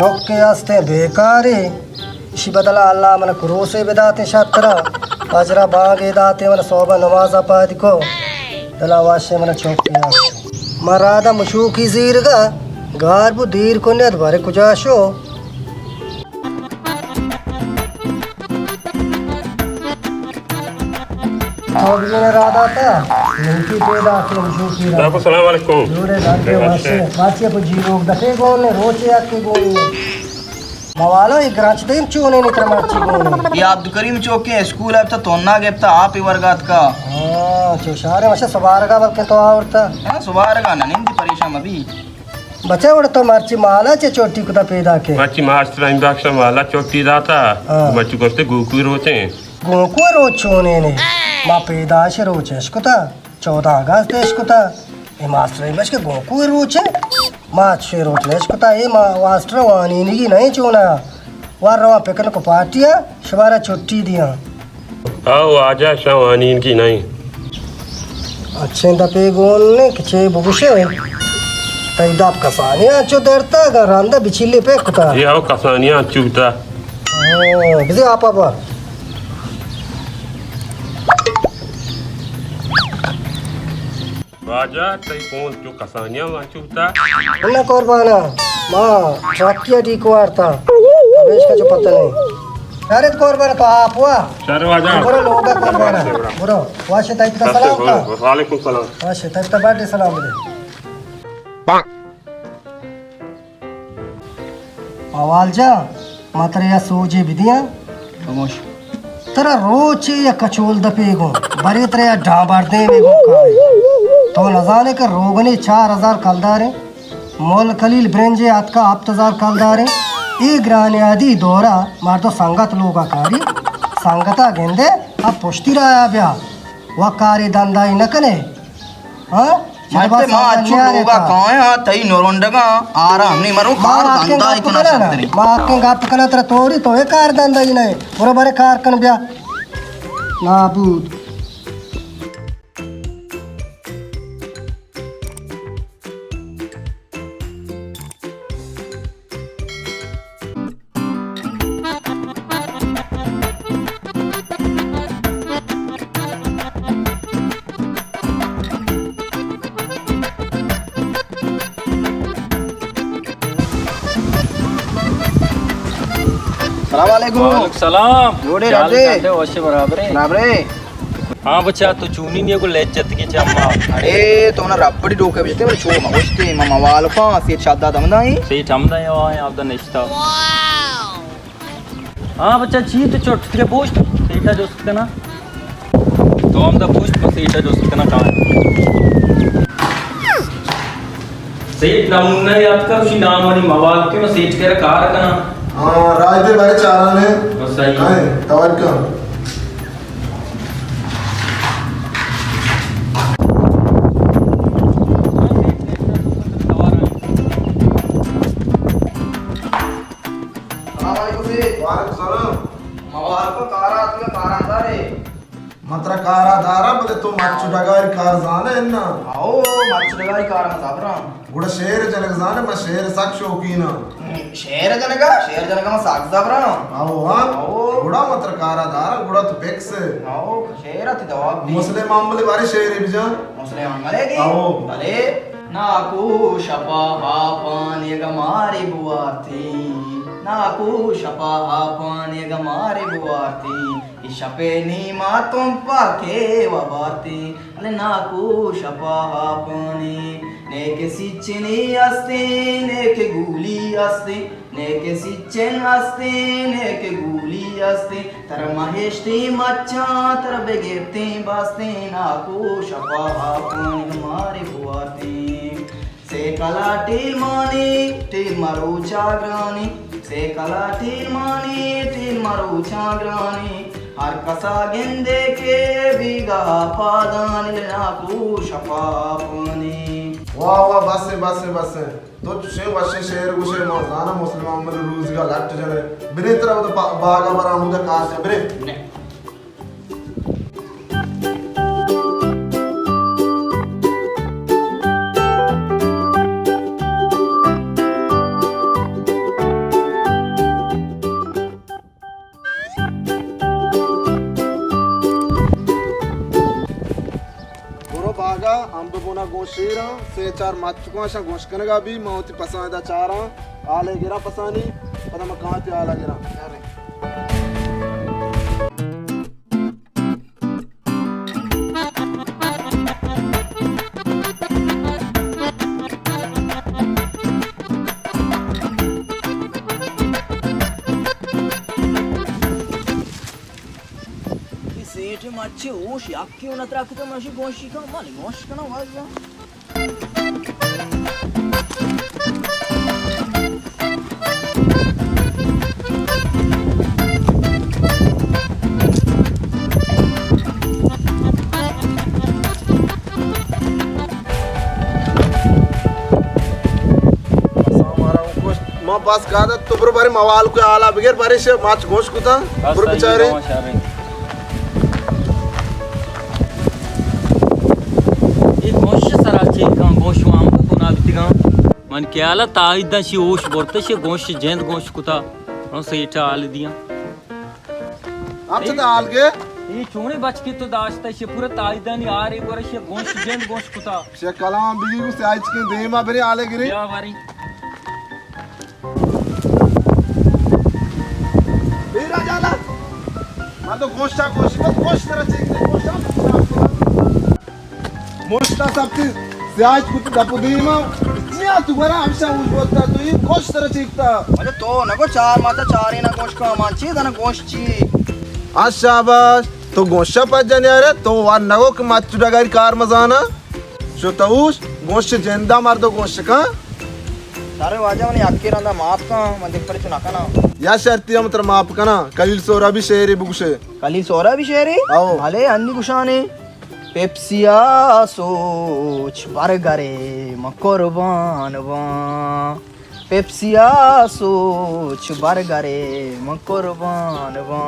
चौके आस्ते बेकारी इसी बदला अल्लाह मन कुरोसे बेदाते शात्रा अजरा बागे दाते मन सोबा नमाज पादिको दला वाशे मन चौके आस्ते मरादा मुशूकी जीरगा गारबु दीर कोने अदबारे कुजाशो राधा था नहीं पैदा के मुशूकी राधा अस्सलाम वालेकुम जोरे गाके वाशे वाचे को जीरो दटे गोने रोचे आके गोने मवालो एक ग्राच देम चोने ने क्रमाची गोने ये अब्दुल करीम चौके स्कूल है तो तोन्ना गेप्ता आप ही वर्गात का हां चोशारे वशे सवारगा बल्कि तो आवरता हां सवारगा ना निंदी परेशान अभी बच्चे वड़ तो मारची माला चे चोटी कुदा पैदा के माची मास्टर इंदाक्ष माला चोटी दाता बच्चू करते गोकू रोचे गोकू रोचोने ने मा पैदाश रोचेशकुता 14 अगस्त देशकुता ए मास्टर इमश के गोकू रोचे मा छे रोचलेशकुता ए मा वास्टर वानी निगी नहीं चोना वार रवा पेकन को पार्टिया शबारा छुट्टी दिया आओ आजा शवानीन की नहीं अच्छे दपे गोन ने किचे बुगुशे तैदाब कसानिया चो दरता गरांदा बिचिले पे कुता ये आओ कसानिया चूता बिजे आपा बा राजा तई कौन जो कसानिया वाचूता उन्ना कुर्बाना मां ट्रकिया डी को आरता अबेश का जो पता नहीं अरे कुर्बाना तो आप हुआ चलो आजा बुरा लोगा कुर्बाना बुरा वाशे तैत का सलाम था वालेकुम सलाम वाशे तैत का बर्थडे सलाम दे आवाल जा मात्र या सोजे विधिया खामोश तरा रोचे या कचोल दपेगो बरे तरह या ढाबार दे वेगो खाए तो नजाने का रोगने 4000 कलदारे मोल कलील ब्रेंजे आत का 8000 कलदारे ए ग्राने आदि दोरा मार तो संगत लोगा कारी संगता गेंदे अब पुष्टि राया ब्या वकारी दंदाई न कने हां मते मां अच्छो लोगा कहां है तई नरोंडगा आरा हमने मरो कार दंदा इतना शक्ति मां के गात कना तर तोरी तो ए कार दंदाई नहीं बरोबर कार कन ब्या नाबूद सलाम वालेकुम सलाम जोड़े चाल राधे काटे वैसे बराबर है बराबर हाँ बच्चा तो चूनी नहीं को लेज्जत की चम्मा अरे तो ना रबड़ी डोके बजते मेरे छो मस्ती मामा वाल का से शादा दमदाई सही ठमदा है वहाँ आप दा निश्ता हाँ बच्चा ची तो छोट के पोस्ट सीटा जो सकते ना तो हम दा पोस्ट पर सीटा जो सकते ना कहाँ सही नमूना याद का उसी नाम वाली मवाल क्यों सीट के कार का ना हाँ राजदे बारे चारण है बस सही हाँ तवार का मात्र कार आधारा बदे तो मच्चु डगारी कार जाने है ना आओ मच्चु डगारी कार में साबरा गुड़ा शेर जनक जाने मैं शेर सक शौकीना शेर जनका में साग साबरा आओ हाँ गुड़ा मात्र कार आधारा गुड़ा तो पेक्स आओ शेर अति दवा मुस्लिम मामले बारे शेर बिजा मुस्लिम मामले की आओ अरे नाकू शपा हापान ये गमारी बुआती नाकू शपा हापान ये गमारी बुआती शपे नी मातुम पाके वबाती अले नाकू शपा हापानी नेके सिच्चनी अस्ते नेके गूली अस्ते नेके सिच्चन अस्ते नेके गूली अस्ते तर महेश्ती मच्चा तर बेगेते बास्ते नाकू शपा हापानी हमारे बुआती से कला टील मानी टील मारो चाग्रानी से कला टील मानी टील मारो चाग्रानी हर कसा गेंदे के बीगा पादान नाकू शपापनी वाह वाह बस तो शे वशे शेर गुशे मौजाना मुस्लिम मामले रूज का लट जने बिरे तरह तो बागा बरा मुझे कार से बिरे बागा हम तो बोना गोशीरा से चार माचुका शा गोश कनगा भी मौती पसंद चारा आले गिरा पसानी पता मैं कहां ते आला गिरा अरे सेठ मच्छी ओश याक्की उन त्राक तो मशी गोशी का माली गोश कना वाजा मां पास कादा तो बरो बारे मवाल को आला बगैर बारे से माच गोश कुता बरो बेचारे मन क्या ताइदा शी ओश बोरते शे गोश जेंद गोश कुता सेठ आल दिया आप तो आल के ये चोणे बच के तो दाश्ता शे पूरा ताइदा नहीं आ रे गोरे शे गोश जेंद गोश कुता शे कलाम बिगी को से आज के दे मा बरे आले गिरे या वारी बेरा जाला मा तो गोश्ता गोश तरह से गोश्ता मोस्ता सब चीज से आज कुछ दपु दे मा या तू बरा हमसा उस बोलता तो ये गोश तरह चीकता अरे तो नको चार माता चार ना गोश का मानची दना गोश ची आज शाबाश तो गोशा पज जाने अरे तो वा नगो के माचू डगारी कार मजाना शो तऊश गोश जेंदा मार दो गोश का सारे वाजा मने याक्की रंदा माप का मन देख पर चुना का ना या शर्ती हम तर माप का ना कलील सोरा भी शेरी बुगशे कली सोरा भी शेरी आओ भले अन्नी कुशाने पेप्सिया सोच बरगरे मकुर्बान वा पेप्सिया सोच बरगरे मकुर्बान वा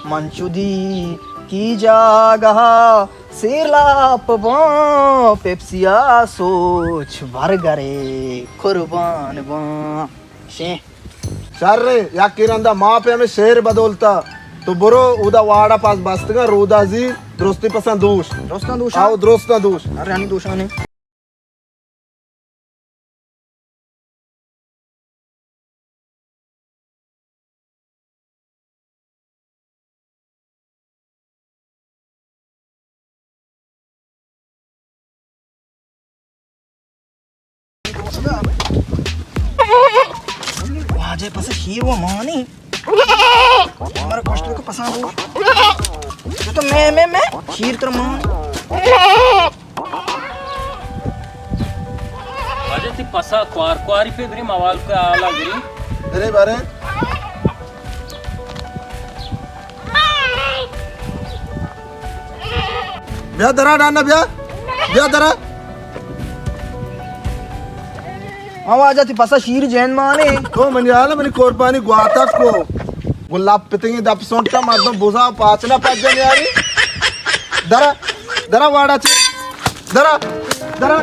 मंचुदी की जागह सिरलाप वा पेप्सिया सोच बरगरे कुर्बान वा शे सर रे या किरंदा माप हमें शेर बदलता तो बुरो उदा वाड़ा पास बस्तगा रोदाजी दोस्ती पसंद दोष दोस्ता दोष आओ दोस्ता दोष अरे यानी दोषाने वाजे पसे शीर वो मानी हमारा कॉस्टल को पसंद हो तो मैं शीर तर मान वाजे ती पसा क्वारी पे गिरी मवाल को आला गिरी अरे बारे ब्याह दरा डालना ब्याह दरा आवाज आती पसा शीर जैन माने तो मंजाला मनी कुर्बानी गुआता को गुलाब पितेंगे दप सोंटा मार दो बुझा पाचना पाच जाने यारी दरा वाड़ा चे दरा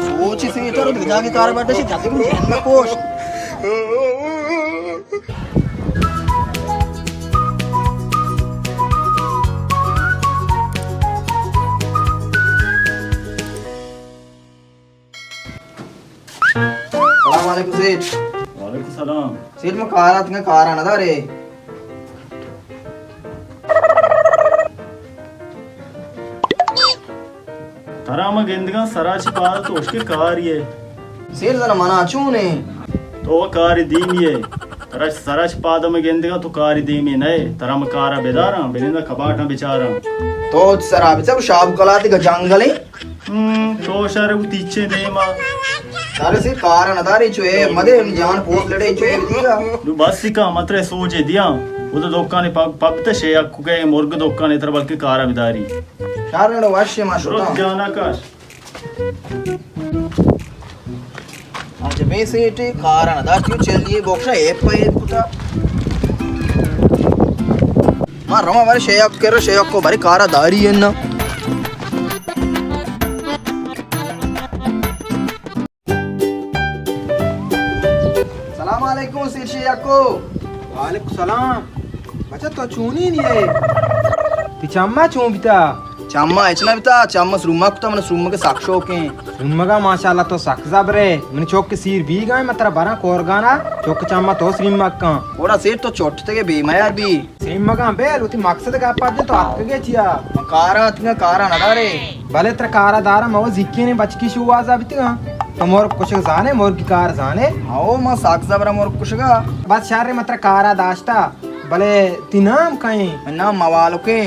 सोची से इधर भिजा की कार बैठे से जाते को जैन में कोश वालेकुम सेठ वालेकुम सलाम सेठ में कार आत में कार आना था रे तरा मग गेंदगा सराची पाल तो उसके कार ये सेठ जरा मना चूने तो वो कार दीम ये तरा सराच पाद में गेंदगा तो कार दीम ये नए तरा में कारा बेदारा बेनिंदा कबाटा बेचारा तो सरा बिचा शाब कलाती का जंगली तो शारे वो तीचे दे मा सारे से कार आना था रे चुए मदे जान पोत लड़े चुए दिया दु बस का मात्र सोचे दिया वो तो दोकाने पग ते शे अक्कु के मुर्ग दोकाने तर बल्कि कारा बेदारी शारे नो वाश्य माशुता जाना काश आज बे सेठ कार आना था क्यों चलिए बोक्सा ए पे कुता मां रमा बारे शेयक कर शेयक को बारे कारा दारी है ना सलाम अलैकुम शेख को वालेकुम सलाम बच्चा तो चूनी नहीं है ती चम्मा चूं बिता चम्मा इचना बिता चम्मा सुरुमा कुता मन सुरुमा के साक्षो के उन्मगा माशाल्लाह तो सक्जा बरे मन चौक के सीर भी गए मतर बरा कोरगाना चौक चम्मा तो श्रीमा का ओड़ा सेठ तो चोटते के बेमयार भी श्रीमा बे उती मकसद का पादे तो आपके गे चिया कारा तिंगा कारा नडारे भले तर कारा दारा मव जिक्के ने बचकी शुवाजा बितगा तो मोर कुछ जाने मोर की कार जाने आओ मां साक्षा बरा मोर कुशगा बस शारे मतर कारा दास्ता भले तिनाम कहीं ना मवालो के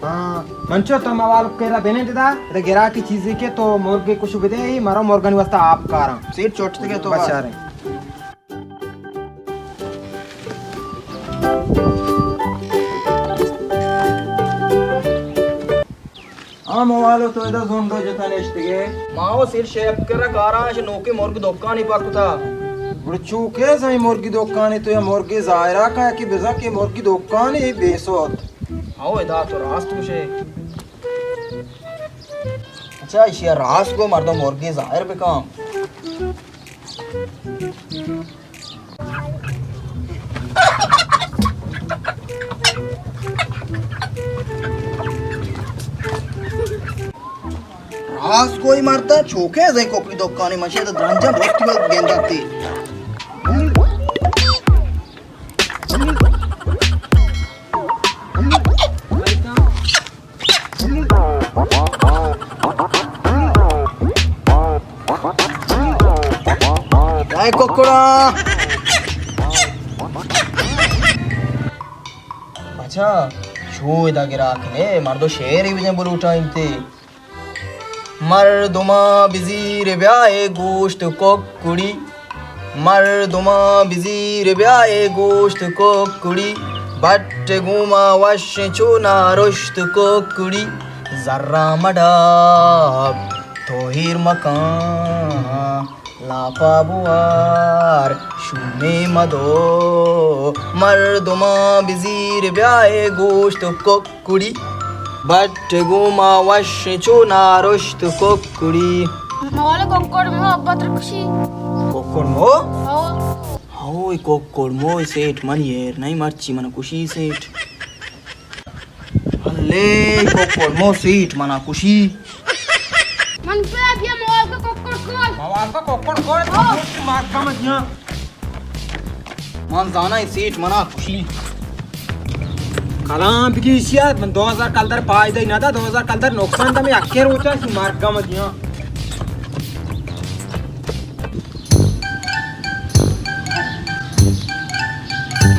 हाँ मंचो तो मवाल केरा बेने देदा रे गिरा की चीजें के तो मुर्गे कुछ बिदे ही मारो मुर्गन वास्ता आप कारा सेठ चोटते के तो बस यार आ मवालो तो इधर जोंडो जता नेस्टिगे माओ सेठ शेप करा कारा शे नोके मोर के दुकान ही पाकुता बुड़चू के सही मुर्गी दुकान तो या मुर्गी जायरा का की बिजा की मुर्गी दुकान ही बेसोत आओ इधर तो रास्त कुशे अच्छा इशिया रास को मर्दो मुर्गी जाहिर पे काम रास कोई मारता छोके जै कोकरी दुकान में मशे तो द्रंजा बहुत गेंदाती कोकड़ा अच्छा छो इदा गिराक ने मर्दो शेर ही बिजन बोल उठा इनते मर्दुमा बिजीर ब्याए गोश्त कोकुड़ी मर्दुमा बिजीर ब्याए गोश्त कोकुड़ी बट गुमा वश चुना रुश्त कोकुड़ी जर्रा मडाब तोहिर मकान लापा बुआर शुमे मदो मर्दुमा बिजीर ब्याए गोश्त कोकुड़ी बट गुमा वश चुना रुश्त कोकुड़ी मवाले कोक्कोड़ में हो अब्बा खुशी कोक्कोड़ मो हो हाओ कोक्कोड़ मो सेठ मन येर नहीं मर्ची मन खुशी सेठ अल्ले कोक्कोड़ मो सेठ मना खुशी मन पे अब ये मवाल का कोक्कोड़ खोल मवाल का कोक्कोड़ खोल मार का मत यहां मन जाना सेठ मना खुशी कलाम की सियात मन 2000 कलदर फायदा ही ना था 2000 कलदर नुकसान था मैं अखेर होता सी मार का मत यहां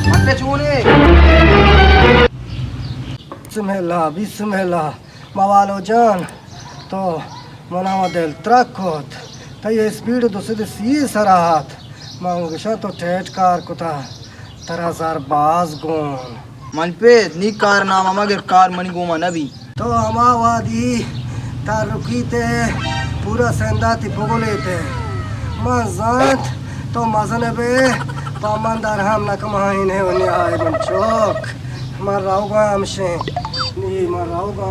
मन पे छूने बिस्मिल्लाह मवालो जान तो मनावा दिल त्रकोत तय स्पीड दुसरे सी सराहत मांगशा तो टेट कार कुता तरह बाज गुण मन पे नी कारनामा मगर कार मनी गोमा नबी तो अमावादी तार रुकीते पूरा सेंदाती पुगलेते मां जात तो मजन बे पामंदार हम न कमाईने होने आए मन चौक मार राउगा हमसे नी मार राउगा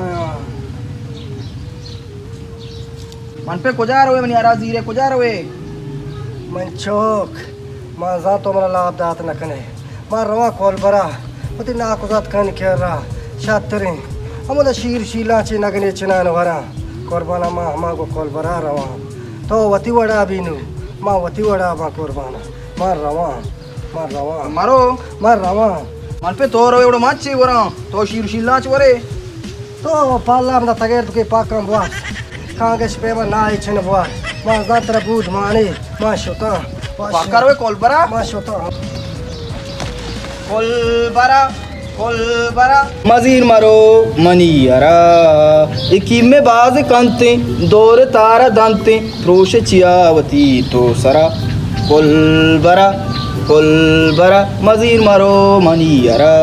मन पे कुजार हुए मनी आरा जीरे कुजार हुए मन चौक मां जात तो मला लाभ दात न कने मार रवा कॉल बरा पति ना कुजात कन के रा शातरे अमदा शीर शीला चे नगने चनान वरा कुर्बाना मां मागो कॉल बरा रवा तो वती वड़ा बिनु मां वती वड़ा मां कुर्बाना मार रवा मारो मार रवा मन पे तो रो एवढं माची वरा तो शीर शीलाच वरे तो पाला मदा तगेर तुके पाकम बुआ कांगेश पेवा ना इचन बुआ मां जात्रा बूध माने मां शोता पाकर वे कोलबरा मां शोता कोलबरा मजीर मारो मनियरा इकी में बाज कांते दौर तारा दांते प्रोश चियावती तो सरा कोलबरा मजीर मारो मनियरा